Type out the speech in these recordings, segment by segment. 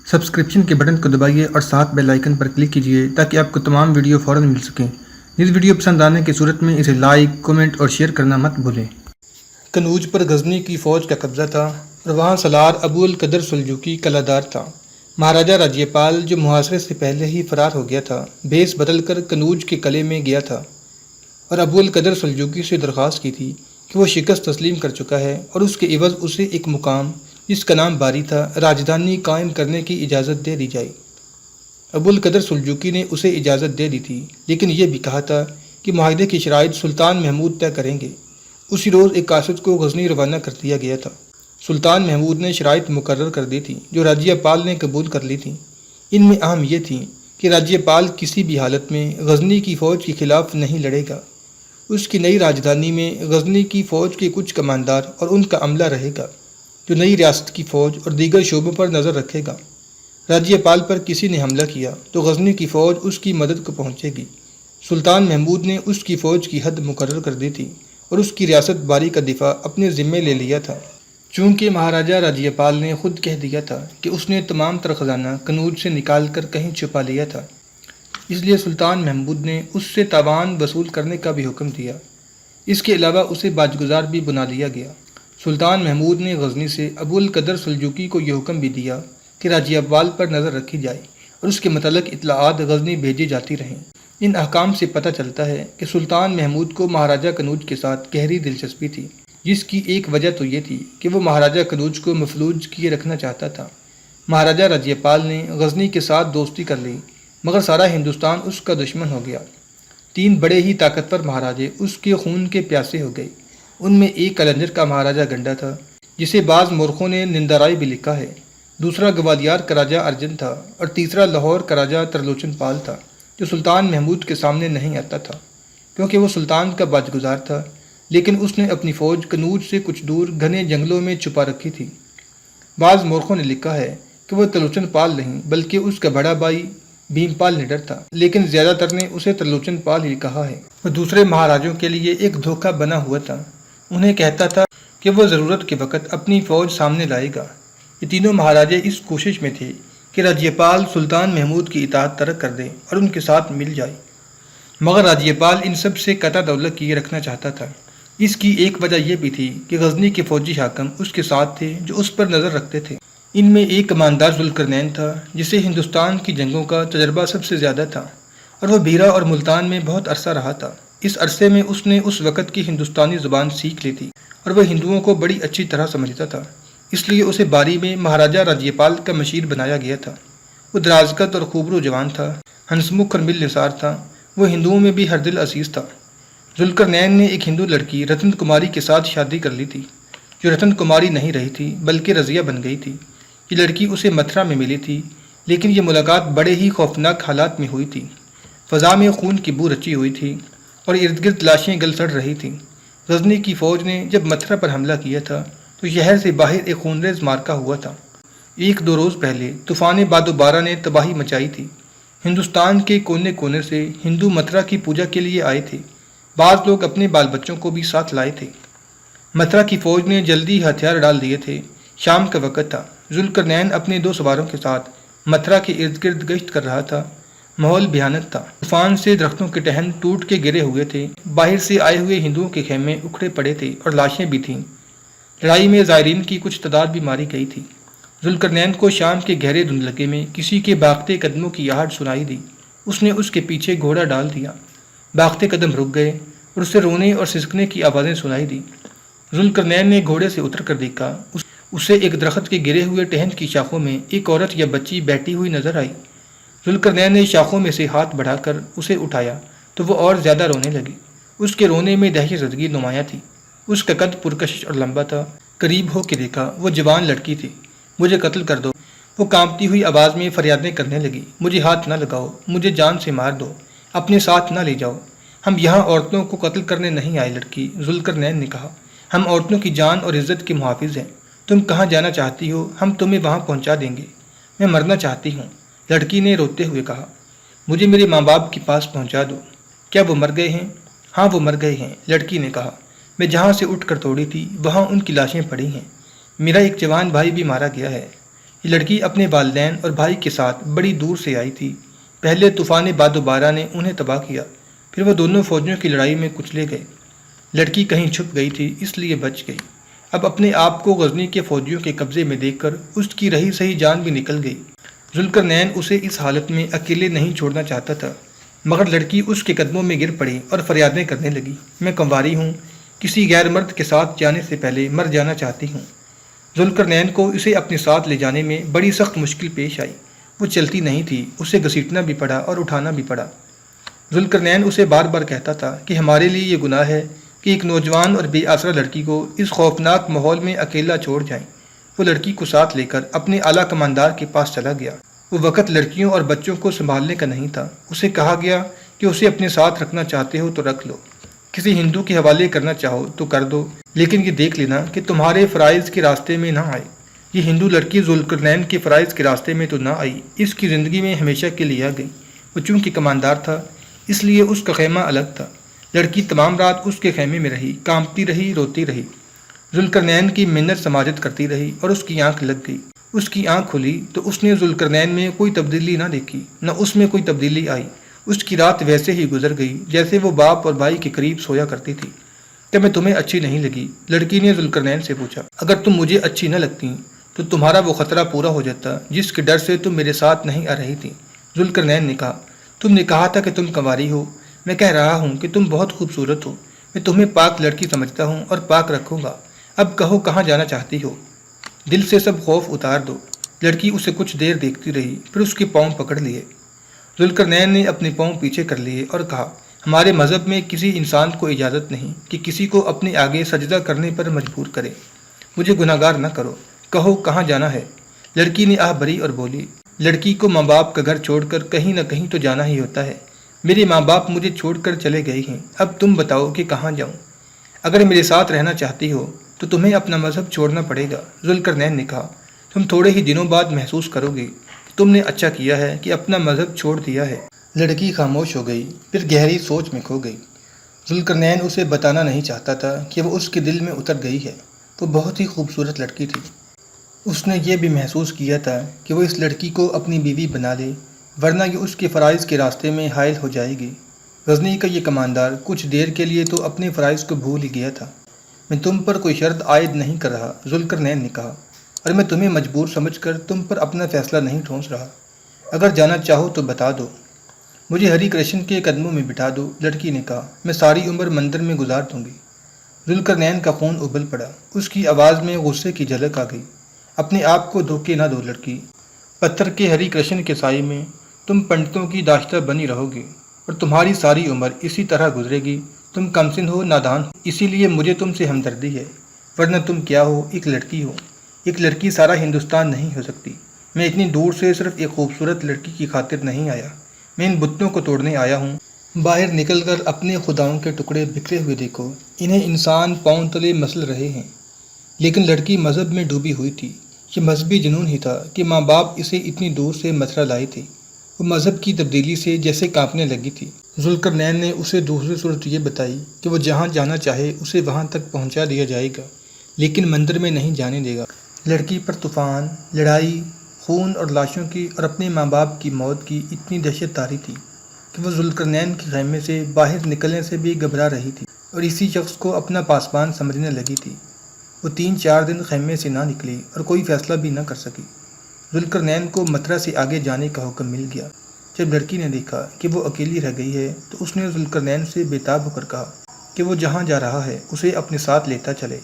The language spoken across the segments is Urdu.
سبسکرپشن کے بٹن کو دبائیے اور ساتھ بیل آئیکن پر کلک کیجیے تاکہ آپ کو تمام ویڈیو فوراً مل سکیں۔ اس ویڈیو پسند آنے کی صورت میں اسے لائک، کمنٹ اور شیئر کرنا مت بھولیں۔ کنوج پر غزنی کی فوج کا قبضہ تھا اور وہاں سالار ابو القدر سلجوقی قلعہ تھا۔ مہاراجہ راجیہ پال جو محاصرے سے پہلے ہی فرار ہو گیا تھا، بھیس بدل کر کنوج کے قلعے میں گیا تھا اور ابو القدر سلجوقی سے درخواست کی تھی کہ وہ شکست تسلیم کر چکا ہے اور اس کے عوض اسے ایک مقام جس کا نام باری تھا، راجدھانی قائم کرنے کی اجازت دے دی جائے۔ ابو القدر سلجوقی نے اسے اجازت دے دی تھی، لیکن یہ بھی کہا تھا کہ معاہدے کی شرائط سلطان محمود طے کریں گے۔ اسی روز ایک قاصد کو غزنی روانہ کر دیا گیا تھا۔ سلطان محمود نے شرائط مقرر کر دی تھی جو راجیہ پال نے قبول کر لی تھیں۔ ان میں اہم یہ تھی کہ راجیہ پال کسی بھی حالت میں غزنی کی فوج کے خلاف نہیں لڑے گا۔ اس کی نئی راجدھانی میں غزنی کی فوج کے کچھ کماندار اور ان کا عملہ رہے گا جو نئی ریاست کی فوج اور دیگر شعبوں پر نظر رکھے گا۔ راجیہ پال پر کسی نے حملہ کیا تو غزنی کی فوج اس کی مدد کو پہنچے گی۔ سلطان محمود نے اس کی فوج کی حد مقرر کر دی تھی اور اس کی ریاست باری کا دفاع اپنے ذمے لے لیا تھا۔ چونکہ مہاراجہ راجیہ پال نے خود کہہ دیا تھا کہ اس نے تمام تر خزانہ کنوج سے نکال کر کہیں چھپا لیا تھا، اس لیے سلطان محمود نے اس سے تاوان وصول کرنے کا بھی حکم دیا۔ اس کے علاوہ اسے باجگزار بھی بنا لیا گیا۔ سلطان محمود نے غزنی سے ابو القدر سلجوقی کو یہ حکم بھی دیا کہ راجیہ پال پر نظر رکھی جائے اور اس کے متعلق اطلاعات غزنی بھیجی جاتی رہیں۔ ان احکام سے پتہ چلتا ہے کہ سلطان محمود کو مہاراجہ کنوج کے ساتھ گہری دلچسپی تھی، جس کی ایک وجہ تو یہ تھی کہ وہ مہاراجہ کنوج کو مفلوج کیے رکھنا چاہتا تھا۔ مہاراجہ راجیہ پال نے غزنی کے ساتھ دوستی کر لی، مگر سارا ہندوستان اس کا دشمن ہو گیا۔ 3 بڑے ہی طاقتور مہاراجے اس کے خون کے پیاسے ہو گئے۔ ان میں ایک کلنجر کا مہاراجہ گنڈا تھا، جسے بعض مورخوں نے نندارائی بھی لکھا ہے، دوسرا گوالیار کا راجہ ارجن تھا اور تیسرا لاہور کا راجہ ترلوچن پال تھا، جو سلطان محمود کے سامنے نہیں آتا تھا کیونکہ وہ سلطان کا باجگزار تھا، لیکن اس نے اپنی فوج کنوج سے کچھ دور گھنے جنگلوں میں چھپا رکھی تھی۔ بعض مورخوں نے لکھا ہے کہ وہ ترلوچن پال نہیں بلکہ اس کا بڑا بھائی بھیم پال نڈر تھا، لیکن زیادہ تر نے اسے ترلوچن پال ہی کہا ہے۔ وہ دوسرے مہاراجوں کے لیے ایک دھوکہ بنا ہوا تھا، انہیں کہتا تھا کہ وہ ضرورت کے وقت اپنی فوج سامنے لائے گا۔ یہ تینوں مہاراجے اس کوشش میں تھے کہ راجیہ پال سلطان محمود کی اطاعت ترک کر دے اور ان کے ساتھ مل جائے، مگر راجیہ پال ان سب سے قطع تعلق کیے رکھنا چاہتا تھا۔ اس کی ایک وجہ یہ بھی تھی کہ غزنی کے فوجی حاکم اس کے ساتھ تھے جو اس پر نظر رکھتے تھے۔ ان میں ایک کماندار ذوالقرنین تھا جسے ہندوستان کی جنگوں کا تجربہ سب سے زیادہ تھا اور وہ بیرا اور ملتان میں بہت عرصہ رہا تھا۔ اس عرصے میں اس نے اس وقت کی ہندوستانی زبان سیکھ لی تھی اور وہ ہندوؤں کو بڑی اچھی طرح سمجھتا تھا، اس لیے اسے باری میں مہاراجہ راجیہ پال کا مشیر بنایا گیا تھا۔ وہ درازقد اور خوبرو جوان تھا، ہنسمکھ اور مل نثار تھا، وہ ہندوؤں میں بھی ہر دل عزیز تھا۔ ذوالقرنین نے ایک ہندو لڑکی رتن کماری کے ساتھ شادی کر لی تھی، جو رتن کماری نہیں رہی تھی بلکہ رضیہ بن گئی تھی۔ یہ لڑکی اسے متھرا میں ملی تھی، لیکن یہ ملاقات بڑے ہی خوفناک حالات میں ہوئی تھی۔ فضا میں خون کی بو رچی ہوئی تھی اور ارد گرد لاشیں گل سڑ رہی تھیں۔ غزنی کی فوج نے جب متھرا پر حملہ کیا تھا تو شہر سے باہر ایک خونریز معرکہ ہوا تھا۔ 1-2 روز پہلے طوفان باد و بارہ نے تباہی مچائی تھی۔ ہندوستان کے کونے کونے سے ہندو متھرا کی پوجا کے لیے آئے تھے، بعض لوگ اپنے بال بچوں کو بھی ساتھ لائے تھے۔ متھرا کی فوج نے جلدی ہتھیار ڈال دیے تھے۔ شام کا وقت تھا۔ ذوالقرنین اپنے 2 سواروں کے ساتھ متھرا کے ارد گرد گشت کر رہا تھا۔ ماحول بھیانک تھا، طوفان سے درختوں کے ٹہن ٹوٹ کے گرے ہوئے تھے، باہر سے آئے ہوئے ہندوؤں کے خیمے اکھڑے پڑے تھے اور لاشیں بھی تھیں۔ لڑائی میں زائرین کی کچھ تعداد بھی ماری گئی تھی۔ ذوالقرنین کو شام کے گہرے دھندلکے میں کسی کے بھاگتے قدموں کی آہٹ سنائی دی۔ اس نے اس کے پیچھے گھوڑا ڈال دیا۔ بھاگتے قدم رک گئے اور اسے رونے اور سسکنے کی آوازیں سنائی دی۔ ذوالقرنین نے گھوڑے سے اتر کر دیکھا، اسے ایک درخت کے گرے ہوئے ٹہن کی شاخوں میں ایک عورت یا بچی بیٹھی ہوئی نظر آئی۔ ذوالقرنین نے شاخوں میں سے ہاتھ بڑھا کر اسے اٹھایا تو وہ اور زیادہ رونے لگی۔ اس کے رونے میں دہشت زدگی نمایاں تھی۔ اس کا قد پرکشش اور لمبا تھا۔ قریب ہو کے دیکھا، وہ جوان لڑکی تھی۔ مجھے قتل کر دو، وہ کانپتی ہوئی آواز میں فریادیں کرنے لگی۔ مجھے ہاتھ نہ لگاؤ، مجھے جان سے مار دو، اپنے ساتھ نہ لے جاؤ، ہم یہاں عورتوں کو قتل کرنے نہیں آئے لڑکی، ذوالقرنین نے کہا۔ ہم عورتوں کی جان اور عزت کے محافظ ہیں، تم کہاں جانا چاہتی ہو، ہم تمہیں وہاں پہنچا دیں گے۔ میں مرنا چاہتی ہوں، لڑکی نے روتے ہوئے کہا۔ مجھے میرے ماں باپ کے پاس پہنچا دو۔ کیا وہ مر گئے ہیں؟ ہاں وہ مر گئے ہیں، لڑکی نے کہا۔ میں جہاں سے اٹھ کر توڑی تھی وہاں ان کی لاشیں پڑی ہیں۔ میرا ایک جوان بھائی بھی مارا گیا ہے۔ یہ لڑکی اپنے والدین اور بھائی کے ساتھ بڑی دور سے آئی تھی۔ پہلے طوفان باد و بارہ نے انہیں تباہ کیا، پھر وہ دونوں فوجوں کی لڑائی میں کچلے گئے۔ لڑکی کہیں چھپ گئی تھی، اس لیے بچ گئی۔ اب اپنے آپ کو غزنی کے فوجیوں کے قبضے میں دیکھ کر اس کی رہی سہی جان بھی نکل گئی۔ ذوالقرنین اسے اس حالت میں اکیلے نہیں چھوڑنا چاہتا تھا، مگر لڑکی اس کے قدموں میں گر پڑی اور فریادیں کرنے لگی، میں کنواری ہوں، کسی غیر مرد کے ساتھ جانے سے پہلے مر جانا چاہتی ہوں۔ ذوالقرنین کو اسے اپنے ساتھ لے جانے میں بڑی سخت مشکل پیش آئی۔ وہ چلتی نہیں تھی، اسے گھسیٹنا بھی پڑا اور اٹھانا بھی پڑا۔ ذوالقرنین اسے بار بار کہتا تھا کہ ہمارے لیے یہ گناہ ہے کہ ایک نوجوان اور بے آسرا لڑکی کو اس خوفناک ماحول میں اکیلا چھوڑ جائیں۔ وہ لڑکی کو ساتھ لے کر اپنے اعلیٰ کماندار کے پاس چلا گیا۔ وہ وقت لڑکیوں اور بچوں کو سنبھالنے کا نہیں تھا۔ اسے کہا گیا کہ اسے اپنے ساتھ رکھنا چاہتے ہو تو رکھ لو، کسی ہندو کے حوالے کرنا چاہو تو کر دو، لیکن یہ دیکھ لینا کہ تمہارے فرائض کے راستے میں نہ آئے۔ یہ ہندو لڑکی ذوالقرنین کے فرائض کے راستے میں تو نہ آئی، اس کی زندگی میں ہمیشہ کے لیے آ گئی۔ وہ چونکہ کماندار تھا اس لیے اس کا خیمہ الگ تھا۔ لڑکی تمام رات اس کے خیمے میں رہی، کانپتی رہی، روتی رہی، ذوالقرنین کی منت سماجت کرتی رہی، اور اس کی آنکھ لگ گئی۔ اس کی آنکھ کھلی تو اس نے ذوالقرنین میں کوئی تبدیلی نہ دیکھی، نہ اس میں کوئی تبدیلی آئی۔ اس کی رات ویسے ہی گزر گئی جیسے وہ باپ اور بھائی کے قریب سویا کرتی تھی۔ کہ میں تمہیں اچھی نہیں لگی؟ لڑکی نے ذوالقرنین سے پوچھا۔ اگر تم مجھے اچھی نہ لگتی تو تمہارا وہ خطرہ پورا ہو جاتا جس کے ڈر سے تم میرے ساتھ نہیں آ رہی تھی۔ ذوالقرنین نے کہا، تم نے کہا تھا کہ تم کنواری ہو، میں کہہ رہا ہوں کہ تم بہت خوبصورت ہو، میں تمہیں پاک لڑکی سمجھتا ہوں اور پاک رکھوں گا۔ اب کہو کہاں جانا چاہتی ہو؟ دل سے سب خوف اتار دو۔ لڑکی اسے کچھ دیر دیکھتی رہی، پھر اس کے پاؤں پکڑ لیے۔ ذوالقرنین نے اپنے پاؤں پیچھے کر لیے اور کہا، ہمارے مذہب میں کسی انسان کو اجازت نہیں کہ کسی کو اپنے آگے سجدہ کرنے پر مجبور کرے۔ مجھے گناہگار نہ کرو، کہو کہاں جانا ہے؟ لڑکی نے آہ بھری اور بولی، لڑکی کو ماں باپ کا گھر چھوڑ کر کہیں نہ کہیں تو جانا ہی ہوتا ہے۔ میرے ماں باپ مجھے چھوڑ کر چلے گئے ہیں، اب تم بتاؤ کہ کہاں جاؤں؟ اگر میرے ساتھ رہنا چاہتی ہو تو تمہیں اپنا مذہب چھوڑنا پڑے گا۔ ذوالقرنین نے کہا، تم تھوڑے ہی دنوں بعد محسوس کرو گے کہ تم نے اچھا کیا ہے کہ اپنا مذہب چھوڑ دیا ہے۔ لڑکی خاموش ہو گئی، پھر گہری سوچ میں کھو گئی۔ ذوالقرنین اسے بتانا نہیں چاہتا تھا کہ وہ اس کے دل میں اتر گئی ہے۔ وہ بہت ہی خوبصورت لڑکی تھی۔ اس نے یہ بھی محسوس کیا تھا کہ وہ اس لڑکی کو اپنی بیوی بنا لے، ورنہ یہ اس کے فرائض کے راستے میں حائل ہو جائے گی۔ غزنی کا یہ کماندار کچھ دیر کے لیے تو اپنے فرائض کو بھول ہی گیا تھا۔ میں تم پر کوئی شرط عائد نہیں کر رہا، ذوالقرنین نے کہا، اور میں تمہیں مجبور سمجھ کر تم پر اپنا فیصلہ نہیں ٹھونس رہا۔ اگر جانا چاہو تو بتا دو، مجھے ہری کرشن کے قدموں میں بٹھا دو۔ لڑکی نے کہا، میں ساری عمر مندر میں گزار دوں گی۔ ذوالقرنین کا خون ابل پڑا، اس کی آواز میں غصے کی جھلک آ گئی۔ اپنے آپ کو دھوکے نہ دو لڑکی، پتھر کے ہری کرشن کے سائے میں تم پنڈتوں کی داشتہ بنی رہو گی اور تمہاری ساری عمر اسی طرح گزرے گی۔ تم کمسن ہو، نادان ہو، اسی لیے مجھے تم سے ہمدردی ہے، ورنہ تم کیا ہو؟ ایک لڑکی ہو۔ ایک لڑکی سارا ہندوستان نہیں ہو سکتی۔ میں اتنی دور سے صرف ایک خوبصورت لڑکی کی خاطر نہیں آیا، میں ان بتوں کو توڑنے آیا ہوں۔ باہر نکل کر اپنے خداؤں کے ٹکڑے بکھرے ہوئے دیکھو، انہیں انسان پاؤں تلے مسل رہے ہیں۔ لیکن لڑکی مذہب میں ڈوبی ہوئی تھی۔ یہ مذہبی جنون ہی تھا کہ ماں باپ اسے اتنی دور سے متھرا لائے تھے۔ وہ مذہب کی تبدیلی سے جیسے کانپنے لگی تھی۔ ذوالقرنین نے اسے دوسری صورت یہ بتائی کہ وہ جہاں جانا چاہے اسے وہاں تک پہنچا دیا جائے گا، لیکن مندر میں نہیں جانے دے گا۔ لڑکی پر طوفان، لڑائی، خون اور لاشوں کی اور اپنے ماں باپ کی موت کی اتنی دہشت طاری تھی کہ وہ ذوالقرنین کے خیمے سے باہر نکلنے سے بھی گھبرا رہی تھی اور اسی شخص کو اپنا پاسبان سمجھنے لگی تھی۔ وہ 3-4 دن خیمے سے نہ نکلی اور کوئی فیصلہ بھی نہ کر سکی۔ ذوالقرنین کو متھرا سے آگے جانے کا حکم مل گیا۔ جب لڑکی نے دیکھا کہ وہ اکیلی رہ گئی ہے تو اس نے ذوالقرنین سے بےتاب ہو کر کہا کہ وہ جہاں جا رہا ہے اسے اپنے ساتھ لیتا چلے۔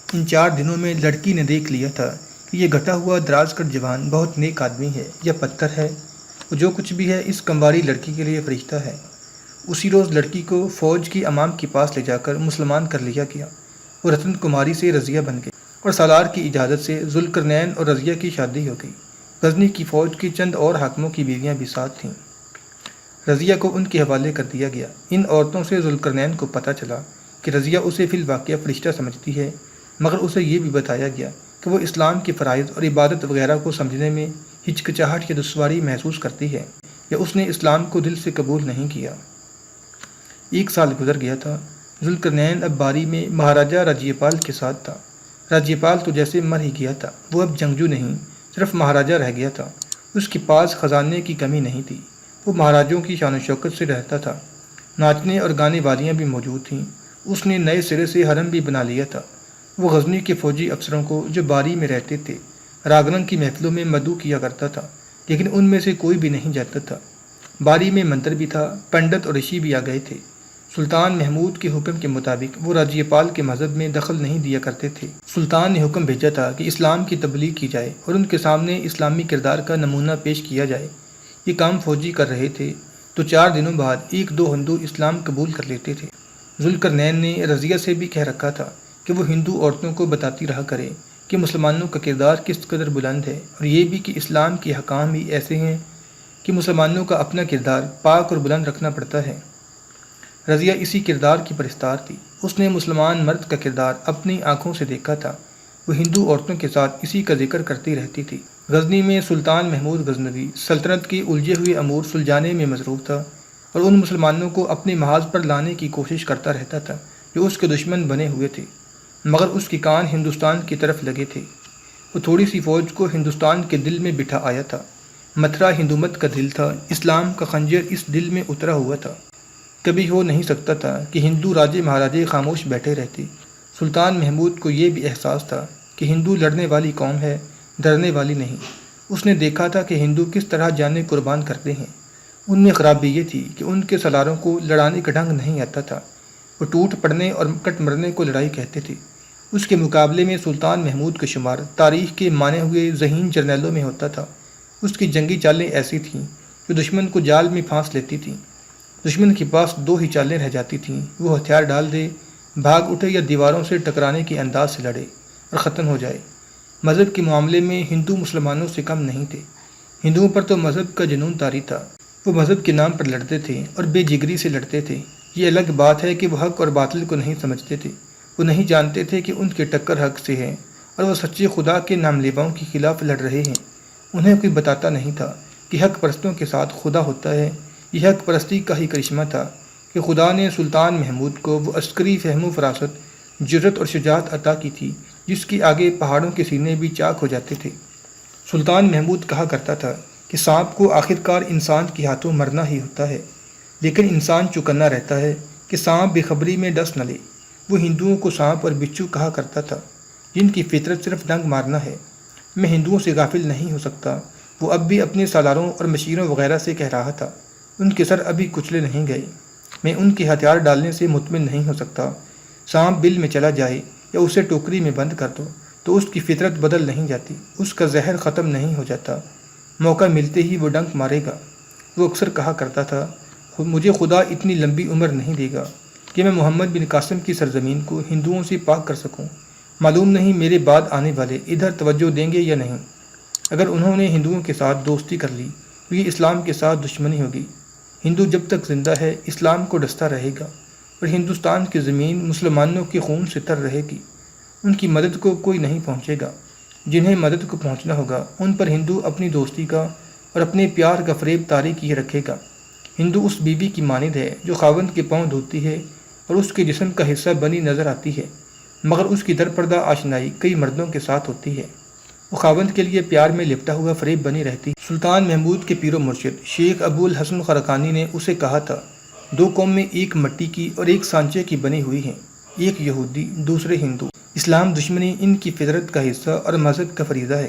ان 4 دنوں میں لڑکی نے دیکھ لیا تھا کہ یہ گھٹا ہوا دراز کٹ جوان بہت نیک آدمی ہے یا پتھر ہے۔ وہ جو کچھ بھی ہے اس کنواری لڑکی کے لیے فرشتہ ہے۔ اسی روز لڑکی کو فوج کی امام کے پاس لے جا کر مسلمان کر لیا گیا۔ وہ رتن کماری سے رضیہ بن گئی اور سالار کی اجازت سے ذوالقرنین اور رضیہ کی شادی ہو گئی۔ غزنی کی فوج کی چند اور حاکموں کی بیویاں بھی ساتھ تھیں۔ رضیہ کو ان کے حوالے کر دیا گیا۔ ان عورتوں سے ذوالقرنین کو پتہ چلا کہ رضیہ اسے فی الواقعہ فرشتہ سمجھتی ہے، مگر اسے یہ بھی بتایا گیا کہ وہ اسلام کے فرائض اور عبادت وغیرہ کو سمجھنے میں ہچکچاہٹ یا دشواری محسوس کرتی ہے یا اس نے اسلام کو دل سے قبول نہیں کیا۔ 1 سال گزر گیا تھا۔ ذوالقرنین اب باری میں مہاراجہ راجیپال کے ساتھ تھا۔ راجیپال تو جیسے مر ہی گیا تھا، وہ اب جنگجو نہیں صرف مہاراجہ رہ گیا تھا۔ اس کے پاس خزانے کی کمی نہیں تھی، وہ مہاراجوں کی شان و شوکت سے رہتا تھا۔ ناچنے اور گانے والیاں بھی موجود تھیں۔ اس نے نئے سرے سے حرم بھی بنا لیا تھا۔ وہ غزنی کے فوجی افسروں کو جو باری میں رہتے تھے راگرنگ کی محفلوں میں مدعو کیا کرتا تھا، لیکن ان میں سے کوئی بھی نہیں جاتا تھا۔ باری میں منتر بھی تھا، پنڈت اور رشی بھی آ گئے تھے۔ سلطان محمود کے حکم کے مطابق وہ راجیپال کے مذہب میں دخل نہیں دیا کرتے تھے۔ سلطان نے حکم بھیجا تھا کہ اسلام کی تبلیغ کی جائے اور ان کے سامنے اسلامی کردار کا نمونہ پیش کیا جائے۔ یہ کام فوجی کر رہے تھے تو 4 دنوں بعد 1-2 ہندو اسلام قبول کر لیتے تھے۔ ذوالقرنین نے رضیہ سے بھی کہہ رکھا تھا کہ وہ ہندو عورتوں کو بتاتی رہا کرے کہ مسلمانوں کا کردار کس قدر بلند ہے، اور یہ بھی کہ اسلام کے حکام ہی ایسے ہیں کہ مسلمانوں کا اپنا کردار پاک اور بلند رکھنا پڑتا ہے۔ رضیہ اسی کردار کی پرستار تھی۔ اس نے مسلمان مرد کا کردار اپنی آنکھوں سے دیکھا تھا۔ وہ ہندو عورتوں کے ساتھ اسی کا ذکر کرتی رہتی تھی۔ غزنی میں سلطان محمود غزنوی سلطنت کے الجھے ہوئے امور سلجھانے میں مصروف تھا اور ان مسلمانوں کو اپنے محاذ پر لانے کی کوشش کرتا رہتا تھا جو اس کے دشمن بنے ہوئے تھے، مگر اس کے کان ہندوستان کی طرف لگے تھے۔ وہ تھوڑی سی فوج کو ہندوستان کے دل میں بٹھا آیا تھا۔ متھرا ہندومت کا دل تھا، اسلام کا خنجر اس دل میں اترا ہوا تھا۔ کبھی ہو نہیں سکتا تھا کہ ہندو راجے مہاراجے خاموش بیٹھے رہتے۔ سلطان محمود کو یہ بھی احساس تھا کہ ہندو لڑنے والی قوم ہے، ڈرنے والی نہیں۔ اس نے دیکھا تھا کہ ہندو کس طرح جانیں قربان کرتے ہیں۔ ان میں خرابی یہ تھی کہ ان کے سالاروں کو لڑانے کا ڈھنگ نہیں آتا تھا۔ وہ ٹوٹ پڑنے اور کٹ مرنے کو لڑائی کہتے تھے۔ اس کے مقابلے میں سلطان محمود کا شمار تاریخ کے مانے ہوئے ذہین جرنیلوں میں ہوتا تھا۔ اس کی جنگی چالیں ایسی تھیں جو دشمن کو جال میں پھانس لیتی تھیں۔ دشمن کے پاس 2 ہی چالیں رہ جاتی تھیں، وہ ہتھیار ڈال دے، بھاگ اٹھے یا دیواروں سے ٹکرانے کے انداز سے لڑے اور ختم ہو جائے۔ مذہب کے معاملے میں ہندو مسلمانوں سے کم نہیں تھے۔ ہندوؤں پر تو مذہب کا جنون طاری تھا۔ وہ مذہب کے نام پر لڑتے تھے اور بے جگری سے لڑتے تھے۔ یہ الگ بات ہے کہ وہ حق اور باطل کو نہیں سمجھتے تھے۔ وہ نہیں جانتے تھے کہ ان کی ٹکر حق سے ہے اور وہ سچے خدا کے نام لیواؤں کے خلاف لڑ رہے ہیں۔ انہیں کوئی بتاتا نہیں تھا کہ حق پرستوں کے ساتھ خدا ہوتا ہے۔ یہ حق پرستی کا ہی کرشمہ تھا کہ خدا نے سلطان محمود کو وہ عسکری فہم و فراست، جرأت اور شجاعت عطا کی تھی جس کے آگے پہاڑوں کے سینے بھی چاک ہو جاتے تھے۔ سلطان محمود کہا کرتا تھا کہ سانپ کو آخرکار انسان کے ہاتھوں مرنا ہی ہوتا ہے، لیکن انسان چوکنا رہتا ہے کہ سانپ بے خبری میں ڈس نہ لے۔ وہ ہندوؤں کو سانپ اور بچھو کہا کرتا تھا جن کی فطرت صرف ڈنگ مارنا ہے۔ میں ہندوؤں سے غافل نہیں ہو سکتا۔ وہ اب بھی اپنے سالاروں اور مشیروں وغیرہ سے کہہ رہا تھا، ان کے سر ابھی کچلے نہیں گئے۔ میں ان کے ہتھیار ڈالنے سے مطمئن نہیں ہو سکتا۔ سانپ بل میں چلا جائے یا اسے ٹوکری میں بند کر دو تو اس کی فطرت بدل نہیں جاتی، اس کا زہر ختم نہیں ہو جاتا، موقع ملتے ہی وہ ڈنک مارے گا۔ وہ اکثر کہا کرتا تھا، مجھے خدا اتنی لمبی عمر نہیں دے گا کہ میں محمد بن قاسم کی سرزمین کو ہندوؤں سے پاک کر سکوں۔ معلوم نہیں میرے بعد آنے والے ادھر توجہ دیں گے یا نہیں۔ اگر انہوں نے ہندوؤں کے ساتھ دوستی کر لی تو یہ اسلام کے ساتھ دشمنی ہوگی۔ ہندو جب تک زندہ ہے اسلام کو ڈستا رہے گا اور ہندوستان کی زمین مسلمانوں کے خون سے تر رہے گی۔ ان کی مدد کو کوئی نہیں پہنچے گا۔ جنہیں مدد کو پہنچنا ہوگا ان پر ہندو اپنی دوستی کا اور اپنے پیار کا فریب طاری کیے رکھے گا۔ ہندو اس بیوی کی مانند ہے جو خاوند کے پاؤں دھوتی ہے اور اس کے جسم کا حصہ بنی نظر آتی ہے، مگر اس کی درپردہ آشنائی کئی مردوں کے ساتھ ہوتی ہے۔ وہ خاوند کے لیے پیار میں لپٹا ہوا فریب بنی رہتی ہے۔ سلطان محمود کے پیر و مرشد شیخ ابو الحسن خرقانی نے اسے کہا تھا، 2 قومیں ایک مٹی کی اور ایک سانچے کی بنی ہوئی ہیں، ایک یہودی دوسرے ہندو۔ اسلام دشمنی ان کی فطرت کا حصہ اور مذہب کا فریضہ ہے۔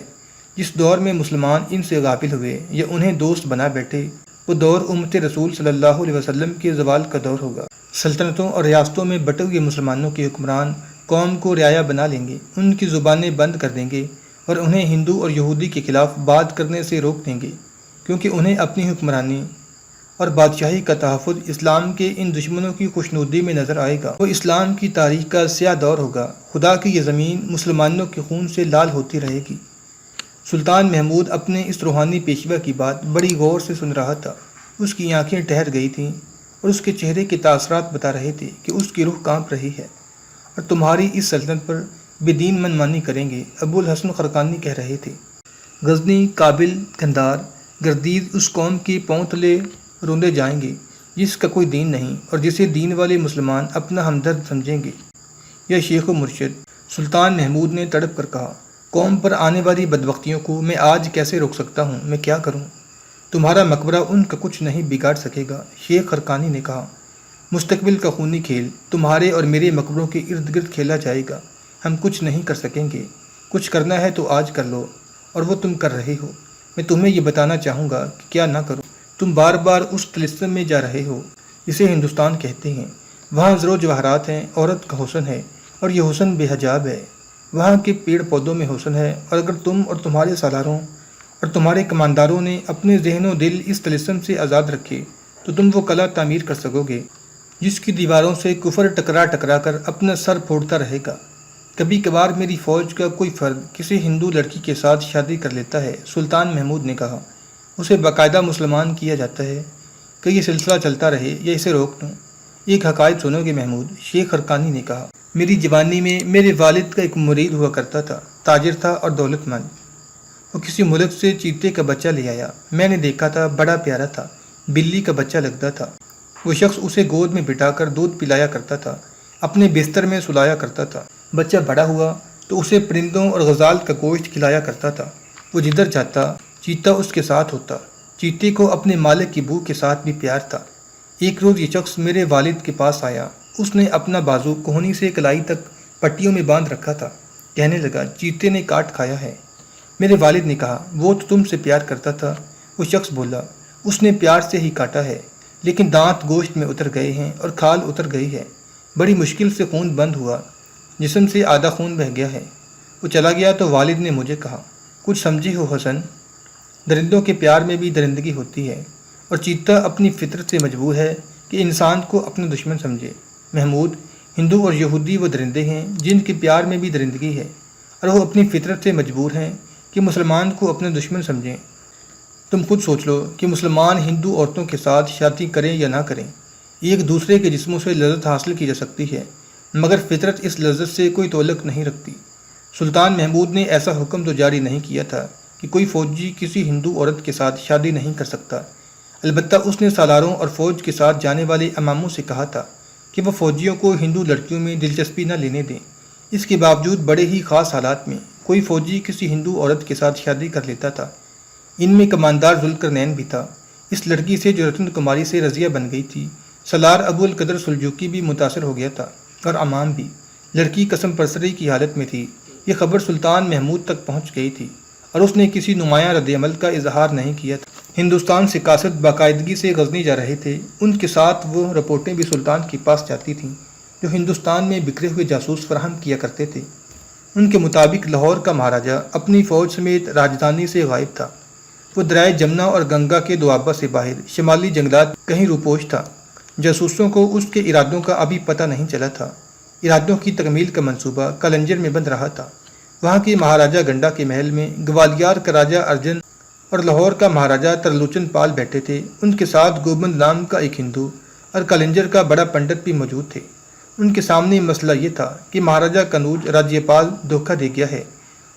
جس دور میں مسلمان ان سے غافل ہوئے یا انہیں دوست بنا بیٹھے، وہ دور امت رسول صلی اللہ علیہ وسلم کے زوال کا دور ہوگا۔ سلطنتوں اور ریاستوں میں بٹے ہوئے مسلمانوں کے حکمران قوم کو رعایا بنا لیں گے، ان کی زبانیں بند کر دیں گے اور انہیں ہندو اور یہودی کے خلاف بات کرنے سے روک دیں گے، کیونکہ انہیں اپنی حکمرانی اور بادشاہی کا تحفظ اسلام کے ان دشمنوں کی خوشنودی میں نظر آئے گا۔ وہ اسلام کی تاریخ کا سیاہ دور ہوگا۔ خدا کی یہ زمین مسلمانوں کے خون سے لال ہوتی رہے گی۔ سلطان محمود اپنے اس روحانی پیشوا کی بات بڑی غور سے سن رہا تھا۔ اس کی آنکھیں ٹھہر گئی تھیں اور اس کے چہرے کے تاثرات بتا رہے تھے کہ اس کی روح کانپ رہی ہے، اور تمہاری اس سلطنت پر بے دین من مانی کریں گے، ابو الحسن خرقانی کہہ رہے تھے۔ غزنی، کابل، گندھار، گردیز اس قوم کے پاؤں تلے روندے جائیں گے جس کا کوئی دین نہیں اور جسے دین والے مسلمان اپنا ہمدرد سمجھیں گے۔ یا شیخ و مرشد، سلطان محمود نے تڑپ کر کہا، قوم پر آنے والی بدبختیوں کو میں آج کیسے روک سکتا ہوں؟ میں کیا کروں؟ تمہارا مقبرہ ان کا کچھ نہیں بگاڑ سکے گا، شیخ خرقانی نے کہا۔ مستقبل کا خونی کھیل تمہارے اور میرے مقبروں کے ارد گرد کھیلا جائے گا۔ ہم کچھ نہیں کر سکیں گے۔ کچھ کرنا ہے تو آج کر لو، اور وہ تم کر رہے ہو۔ میں تمہیں یہ بتانا چاہوں گا کہ کیا نہ کرو۔ تم بار بار اس طلسم میں جا رہے ہو جسے ہندوستان کہتے ہیں۔ وہاں زر و جواہرات ہیں، عورت کا حسن ہے، اور یہ حسن بے حجاب ہے۔ وہاں کے پیڑ پودوں میں حسن ہے، اور اگر تم اور تمہارے سالاروں اور تمہارے کمانداروں نے اپنے ذہن و دل اس طلسم سے آزاد رکھے تو تم وہ قلعہ تعمیر کر سکو گے جس کی دیواروں سے کفر ٹکرا ٹکرا کر اپنا سر پھوڑتا رہے گا۔ کبھی کبھار میری فوج کا کوئی فرد کسی ہندو لڑکی کے ساتھ شادی کر لیتا ہے، سلطان محمود نے کہا۔ اسے باقاعدہ مسلمان کیا جاتا ہے کہ یہ سلسلہ چلتا رہے یا اسے روک دوں۔ ایک حقائق سنو گے محمود، شیخ خرقانی نے کہا۔ میری جوانی میں میرے والد کا ایک مرید ہوا کرتا تھا، تاجر تھا اور دولت مند۔ وہ کسی ملک سے چیتے کا بچہ لے آیا۔ میں نے دیکھا تھا، بڑا پیارا تھا، بلی کا بچہ لگتا تھا۔ وہ شخص اسے گود میں بٹھا کر دودھ پلایا کرتا تھا، اپنے بستر میں سلایا کرتا تھا۔ بچہ بڑا ہوا تو اسے پرندوں اور غزال کا گوشت کھلایا کرتا تھا۔ وہ جدھر جاتا چیتا اس کے ساتھ ہوتا۔ چیتے کو اپنے مالک کی بو کے ساتھ بھی پیار تھا۔ ایک روز یہ شخص میرے والد کے پاس آیا۔ اس نے اپنا بازو کوہنی سے کلائی تک پٹیوں میں باندھ رکھا تھا۔ کہنے لگا، چیتے نے کاٹ کھایا ہے۔ میرے والد نے کہا، وہ تو تم سے پیار کرتا تھا۔ وہ شخص بولا، اس نے پیار سے ہی کاٹا ہے، لیکن دانت گوشت میں اتر گئے ہیں اور کھال اتر گئی ہے۔ بڑی مشکل سے خون بند ہوا، جسم سے آدھا خون بہہ گیا ہے۔ وہ چلا گیا تو والد نے مجھے کہا، کچھ سمجھے ہو حسن؟ درندوں کے پیار میں بھی درندگی ہوتی ہے، اور چیتا اپنی فطرت سے مجبور ہے کہ انسان کو اپنا دشمن سمجھے۔ محمود، ہندو اور یہودی وہ درندے ہیں جن کے پیار میں بھی درندگی ہے، اور وہ اپنی فطرت سے مجبور ہیں کہ مسلمان کو اپنا دشمن سمجھیں۔ تم خود سوچ لو کہ مسلمان ہندو عورتوں کے ساتھ شادی کریں یا نہ کریں، ایک دوسرے کے جسموں سے لذت حاصل کی جا سکتی ہے، مگر فطرت اس لذت سے کوئی تعلق نہیں رکھتی۔ سلطان محمود نے ایسا حکم تو جاری نہیں کیا تھا کہ کوئی فوجی کسی ہندو عورت کے ساتھ شادی نہیں کر سکتا۔ البتہ اس نے سالاروں اور فوج کے ساتھ جانے والے اماموں سے کہا تھا کہ وہ فوجیوں کو ہندو لڑکیوں میں دلچسپی نہ لینے دیں۔ اس کے باوجود بڑے ہی خاص حالات میں کوئی فوجی کسی ہندو عورت کے ساتھ شادی کر لیتا تھا۔ ان میں کماندار ذوالقرنین بھی تھا۔ اس لڑکی سے جو رتن کماری سے رضیہ بن گئی تھی، سالار ابو القدر سلجوقی بھی متاثر ہو گیا تھا، اور امام بھی۔ لڑکی قسم پرسری کی حالت میں تھی۔ یہ خبر سلطان محمود تک پہنچ گئی تھی، اور اس نے کسی نمایاں رد عمل کا اظہار نہیں کیا تھا۔ ہندوستان سے قاصد باقاعدگی سے غزنی جا رہے تھے۔ ان کے ساتھ وہ رپورٹیں بھی سلطان کے پاس جاتی تھیں جو ہندوستان میں بکھرے ہوئے جاسوس فراہم کیا کرتے تھے۔ ان کے مطابق لاہور کا مہاراجہ اپنی فوج سمیت راجدھانی سے غائب تھا۔ وہ دریائے جمنا اور گنگا کے دوآبہ سے باہر شمالی جنگلات کہیں روپوش تھا۔ جاسوسوں کو اس کے ارادوں کا ابھی پتہ نہیں چلا تھا۔ ارادوں کی تکمیل کا منصوبہ کلنجر میں بن رہا تھا۔ وہاں کے مہاراجہ گنڈا کے محل میں گوالیار کا راجہ ارجن اور لاہور کا مہاراجہ ترلوچن پال بیٹھے تھے۔ ان کے ساتھ گوبند نام کا ایک ہندو اور کلنجر کا بڑا پنڈت بھی موجود تھے۔ ان کے سامنے مسئلہ یہ تھا کہ مہاراجہ کنوج راجیہ پال دھوکہ دے گیا ہے،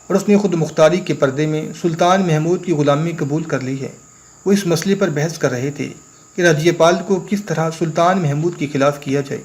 اور اس نے خود مختاری کے پردے میں سلطان محمود کی غلامی قبول کر لی ہے۔ وہ اس مسئلے پر بحث کر رہے تھے کہ راجیہ پال کو کس طرح سلطان محمود کے خلاف کیا جائے۔